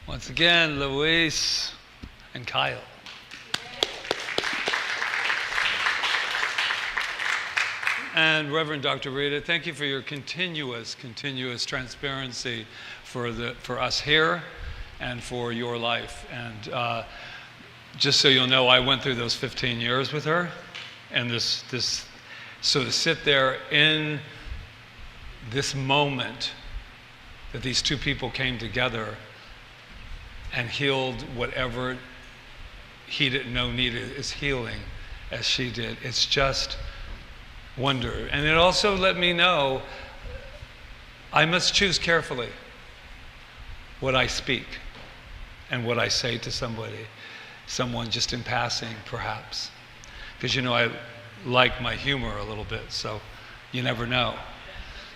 Once again, Luis and Kyle. And Reverend Dr. Rita, thank you for your continuous transparency for us here and for your life. And just so you'll know, I went through those 15 years with her, and so to sit there in this moment that these two people came together and healed whatever he didn't know needed is healing as she did. It's just wonder. And it also let me know I must choose carefully what I speak and what I say to someone just in passing, perhaps. Because I like my humor a little bit, so you never know.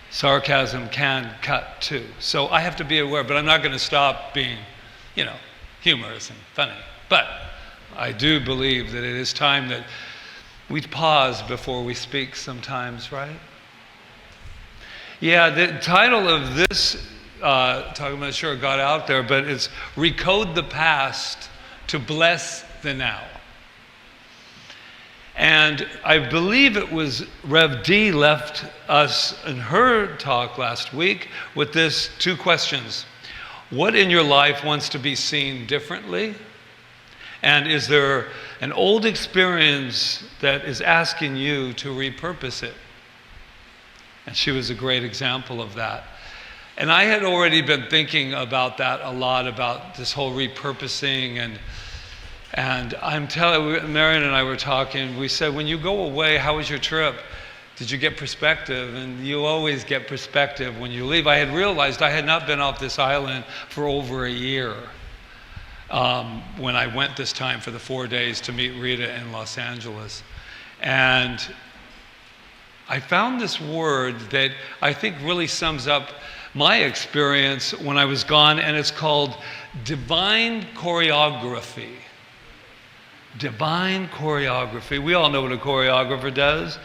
Sarcasm can cut too. So I have to be aware, but I'm not going to stop being, humorous and funny. But I do believe that it is time that we pause before we speak sometimes, right? Yeah, the title of this talk, I'm not sure it got out there, but it's Recode the Past to Bless the Now. And I believe it was Rev D left us in her talk last week with this two questions. What in your life wants to be seen differently? And is there an old experience that is asking you to repurpose it? And she was a great example of that. And I had already been thinking about that a lot, about this whole repurposing. And I'm telling, Marion and I were talking, we said, when you go away, how was your trip? Did you get perspective? And you always get perspective when you leave. I had realized I had not been off this island for over a year when I went this time for the 4 days to meet Rita in Los Angeles. And I found this word that I think really sums up my experience when I was gone, and it's called divine choreography. Divine choreography. We all know what a choreographer does.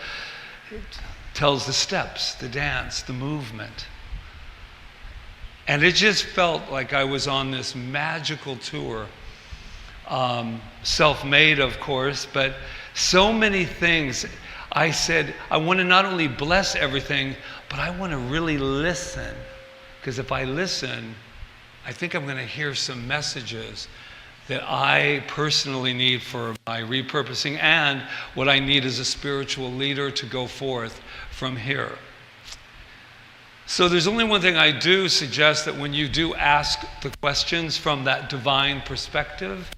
It tells the steps, the dance, the movement. And it just felt like I was on this magical tour. Self-made, of course, but so many things. I said, I want to not only bless everything, but I want to really listen. Because if I listen, I think I'm going to hear some messages that I personally need for my repurposing and what I need as a spiritual leader to go forth from here. So there's only one thing I do suggest, that when you do ask the questions from that divine perspective,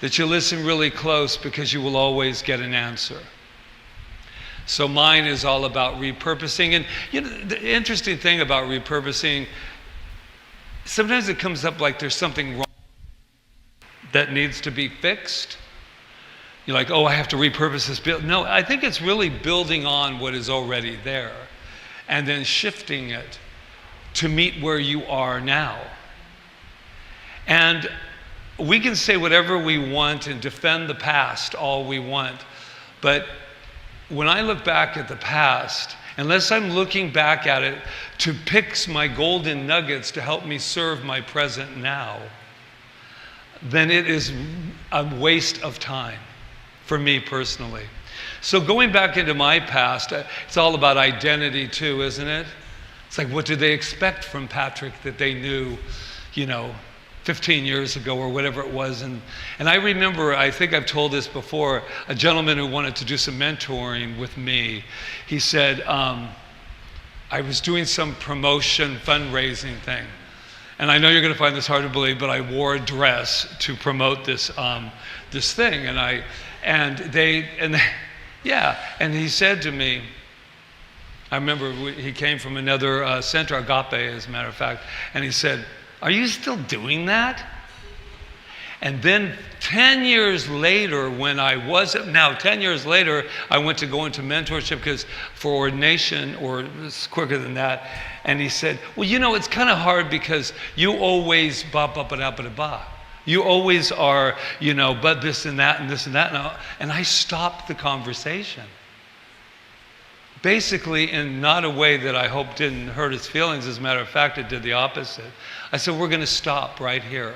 that you listen really close, because you will always get an answer. So mine is all about repurposing. And the interesting thing about repurposing, sometimes it comes up like there's something wrong that needs to be fixed. You're like, oh, I have to repurpose this build. No, I think it's really building on what is already there and then shifting it to meet where you are now. And we can say whatever we want and defend the past all we want, but when I look back at the past, unless I'm looking back at it to pick my golden nuggets to help me serve my present now, then it is a waste of time for me personally. So going back into my past, it's all about identity too, isn't it? It's like, what did they expect from Patrick that they knew, 15 years ago or whatever it was. And I remember, I think I've told this before, a gentleman who wanted to do some mentoring with me. He said, I was doing some promotion fundraising thing. And I know you're going to find this hard to believe, but I wore a dress to promote this this thing. And he said to me, I remember he came from another center, Agape, as a matter of fact, and he said, "Are you still doing that?" And then 10 years later, I went to go into mentorship because for ordination, or it's quicker than that. And he said, well, it's kind of hard because you always ba. You always are, but this and that and this and that. And I stopped the conversation basically in not a way that I hope didn't hurt his feelings. As a matter of fact, it did the opposite. I said, we're going to stop right here.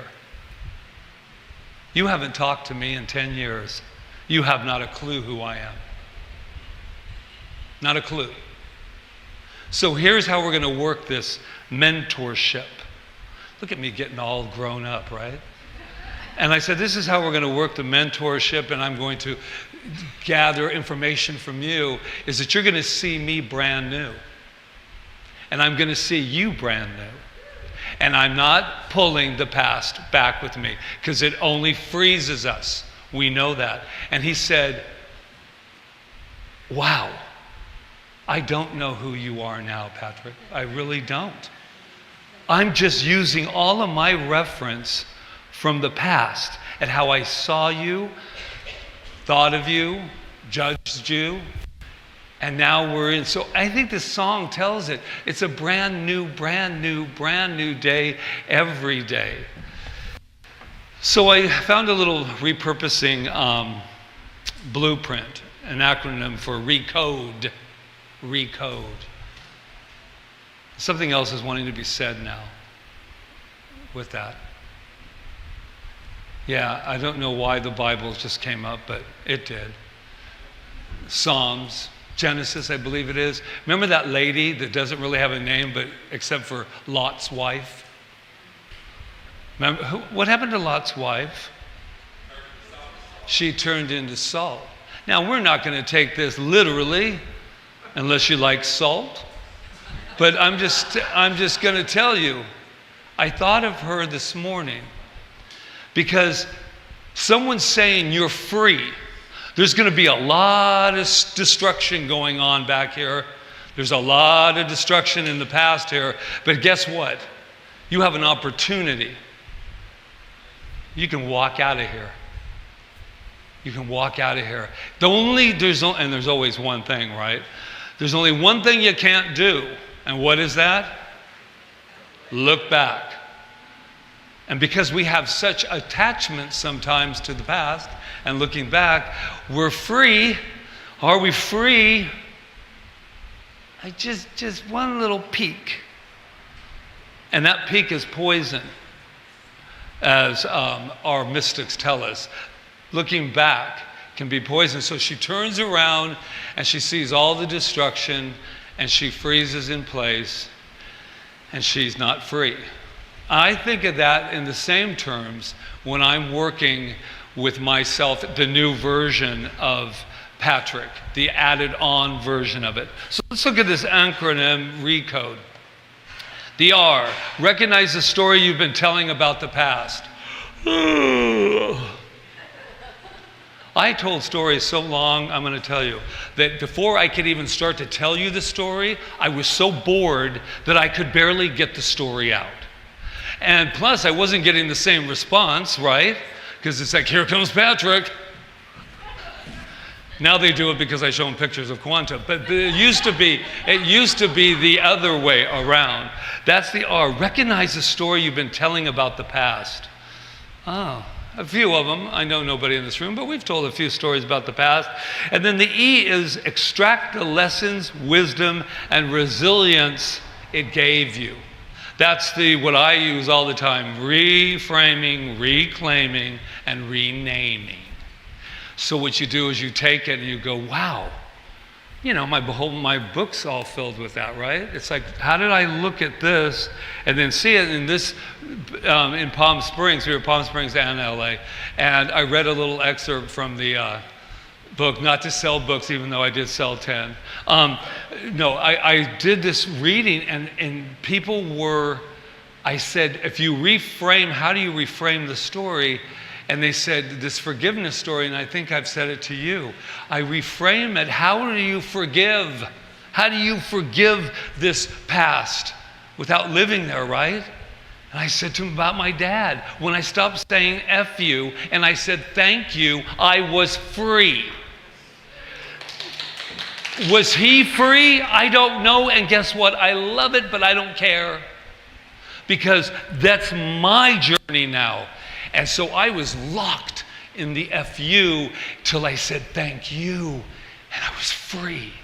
You haven't talked to me in 10 years. You have not a clue who I am. Not a clue. So here's how we're going to work this mentorship. Look at me getting all grown up, right? And I said, this is how we're going to work the mentorship, and I'm going to gather information from you, is that you're going to see me brand new. And I'm going to see you brand new. And I'm not pulling the past back with me, because it only freezes us. We know that. And he said, wow, I don't know who you are now, Patrick. I really don't. I'm just using all of my reference from the past at how I saw you, thought of you, judged you, and now we're in. So I think this song tells it. It's a brand new day every day. So I found a little repurposing blueprint, an acronym for Recode. Recode. Something else is wanting to be said now with that. Yeah, I don't know why the Bible just came up, but it did. Psalms, Genesis, I believe it is. Remember that lady that doesn't really have a name, but except for Lot's wife? Remember, what happened to Lot's wife? She turned into salt. Now, we're not going to take this literally, unless you like salt. But I'm just going to tell you, I thought of her this morning because someone's saying you're free. There's going to be a lot of destruction going on back here. There's a lot of destruction in the past here. But guess what? You have an opportunity. You can walk out of here. You can walk out of here. And there's always one thing, right? There's only one thing you can't do. And what is that? Look back. And because we have such attachment sometimes to the past and looking back, we're free. Are we free? Just one little peek. And that peek is poison, as our mystics tell us. Looking back can be poison. So she turns around and she sees all the destruction and she freezes in place and she's not free. I think of that in the same terms when I'm working with myself, the new version of Patrick, the added on version of it. So let's look at this acronym, Recode. The R, recognize the story you've been telling about the past. I told stories so long, I'm going to tell you, that before I could even start to tell you the story, I was so bored that I could barely get the story out. And plus, I wasn't getting the same response, right? Because it's like, here comes Patrick. Now they do it because I show them pictures of quantum. But it used to be the other way around. That's the R. Recognize the story you've been telling about the past. Oh. A few of them. I know nobody in this room, but we've told a few stories about the past. And then the E is extract the lessons, wisdom, and resilience it gave you. That's what I use all the time, reframing, reclaiming, and renaming. So what you do is you take it and you go, wow, you know, my book's all filled with that, right? It's like, how did I look at this and then see it in this, in Palm Springs? We were in Palm Springs and LA. And I read a little excerpt from the book, not to sell books, even though I did sell 10. I did this reading and people were, I said, if you reframe, how do you reframe the story? And they said, this forgiveness story, and I think I've said it to you. I reframe it, how do you forgive? How do you forgive this past without living there, right? And I said to him about my dad. When I stopped saying F you, and I said thank you, I was free. Was he free? I don't know, and guess what? I love it, but I don't care. Because that's my journey now. And so I was locked in the FU till I said thank you, and I was free.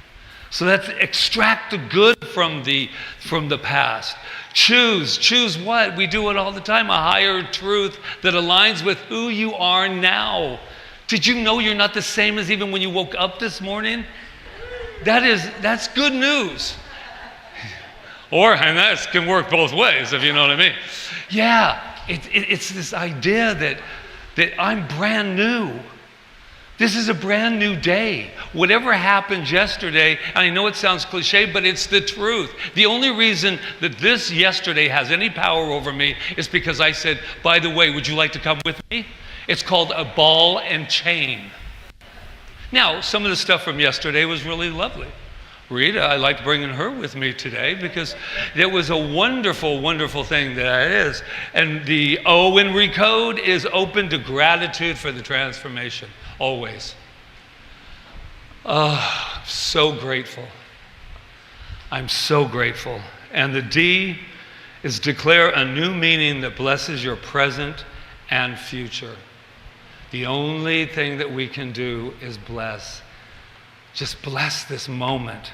So let's extract the good from the past. Choose what? We do it all the time. A higher truth that aligns with who you are now. Did you know you're not the same as even when you woke up this morning? That's good news. And that can work both ways, if you know what I mean. Yeah, it's this idea that I'm brand new. This is a brand new day. Whatever happened yesterday, and I know it sounds cliche, but it's the truth. The only reason that this yesterday has any power over me is because I said, by the way, would you like to come with me? It's called a ball and chain. Now, some of the stuff from yesterday was really lovely. Rita, I liked bringing her with me today because it was a wonderful, wonderful thing that it is. And the O in Recode is open to gratitude for the transformation, always. Oh, I'm so grateful. I'm so grateful. And the D is declare a new meaning that blesses your present and future. The only thing that we can do is bless. Just bless this moment.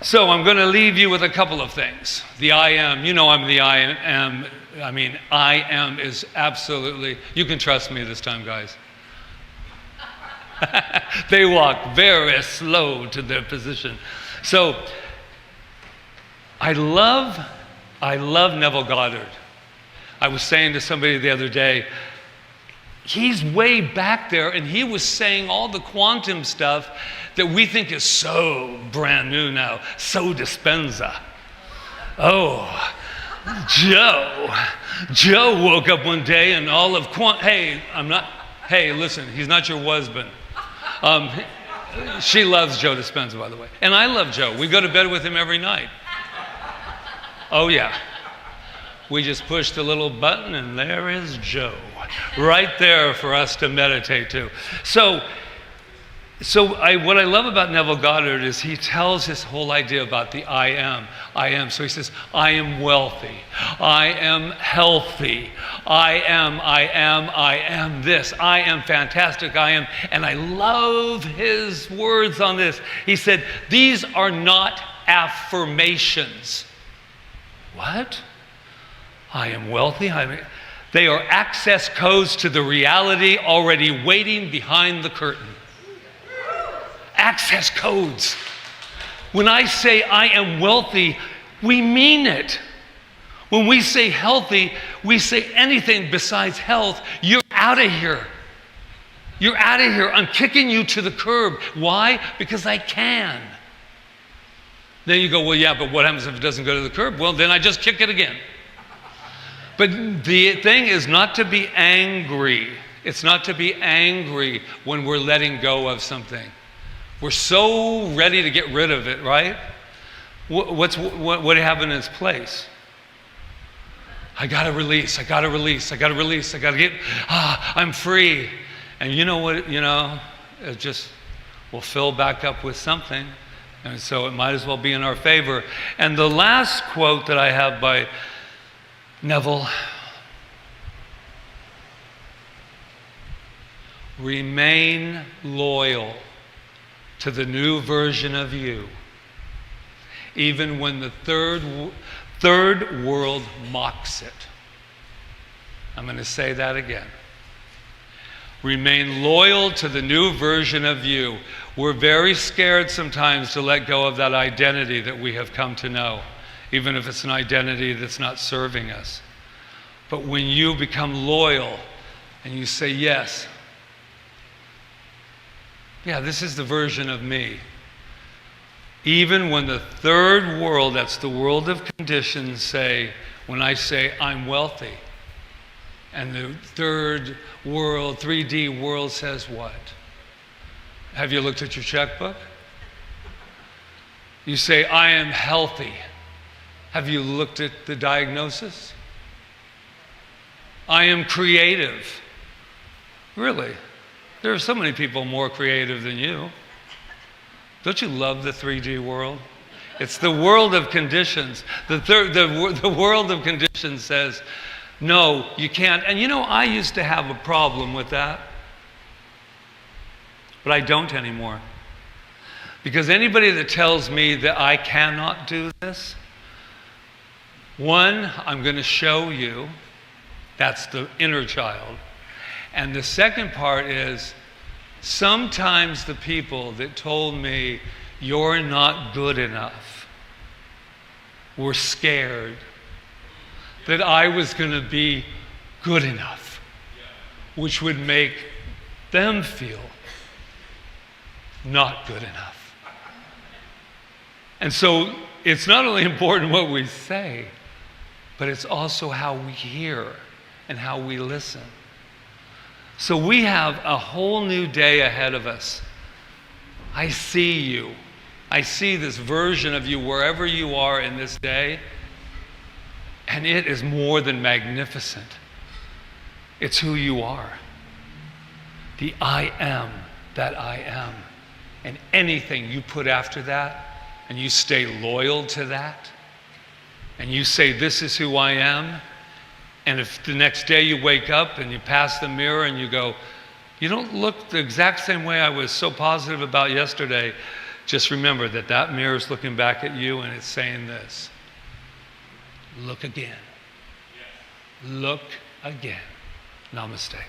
So I'm going to leave you with a couple of things. The I am. You know I'm the I am. I mean, I am is absolutely, you can trust me this time, guys. They walk very slow to their position. So I love Neville Goddard. I was saying to somebody the other day, he's way back there, and he was saying all the quantum stuff that we think is so brand new now, so Dispenza. Oh, Joe woke up one day and all of hey, listen, he's not your husband. She loves Joe Dispenza, by the way. And I love Joe. We go to bed with him every night. Oh, yeah. We just push the little button and there is Joe. Right there for us to meditate to. What I love about Neville Goddard is he tells his whole idea about the I am. So he says, I am wealthy. I am healthy. I am this. I am fantastic. And I love his words on this. He said, these are not affirmations. What? I am wealthy. They are access codes to the reality already waiting behind the curtain. Access codes. When I say I am wealthy, we mean it. When we say healthy, we say anything besides health. You're out of here. You're out of here. I'm kicking you to the curb. Why? Because I can. Then you go, well, yeah, but what happens if it doesn't go to the curb? Well, then I just kick it again. But the thing is not to be angry. It's not to be angry when we're letting go of something. We're so ready to get rid of it, right? What happened in its place? I gotta release, I gotta get, I'm free. And you know what, it just will fill back up with something. And so it might as well be in our favor. And the last quote that I have by Neville, remain loyal to the new version of you, even when the third world mocks it. I'm going to say that again. Remain loyal to the new version of you. We're very scared sometimes to let go of that identity that we have come to know, even if it's an identity that's not serving us. But when you become loyal and you say, yes, yeah, this is the version of me. Even when the third world, that's the world of conditions, when I say I'm wealthy, and the third world, 3D world says what? Have you looked at your checkbook? You say, I am healthy. Have you looked at the diagnosis? I am creative. Really? There are so many people more creative than you. Don't you love the 3D world? It's the world of conditions. The world of conditions says, no, you can't. And I used to have a problem with that. But I don't anymore. Because anybody that tells me that I cannot do this, one, I'm going to show you. That's the inner child. And the second part is, sometimes the people that told me, you're not good enough, were scared that I was going to be good enough, which would make them feel not good enough. And so it's not only important what we say, but it's also how we hear and how we listen. So we have a whole new day ahead of us. I see you. I see this version of you wherever you are in this day, and it is more than magnificent. It's who you are. The I am that I am. And anything you put after that, and you stay loyal to that, and you say, this is who I am, and if the next day you wake up and you pass the mirror and you go, you don't look the exact same way I was so positive about yesterday, just remember that that mirror is looking back at you and it's saying this: look again. Look again. Namaste.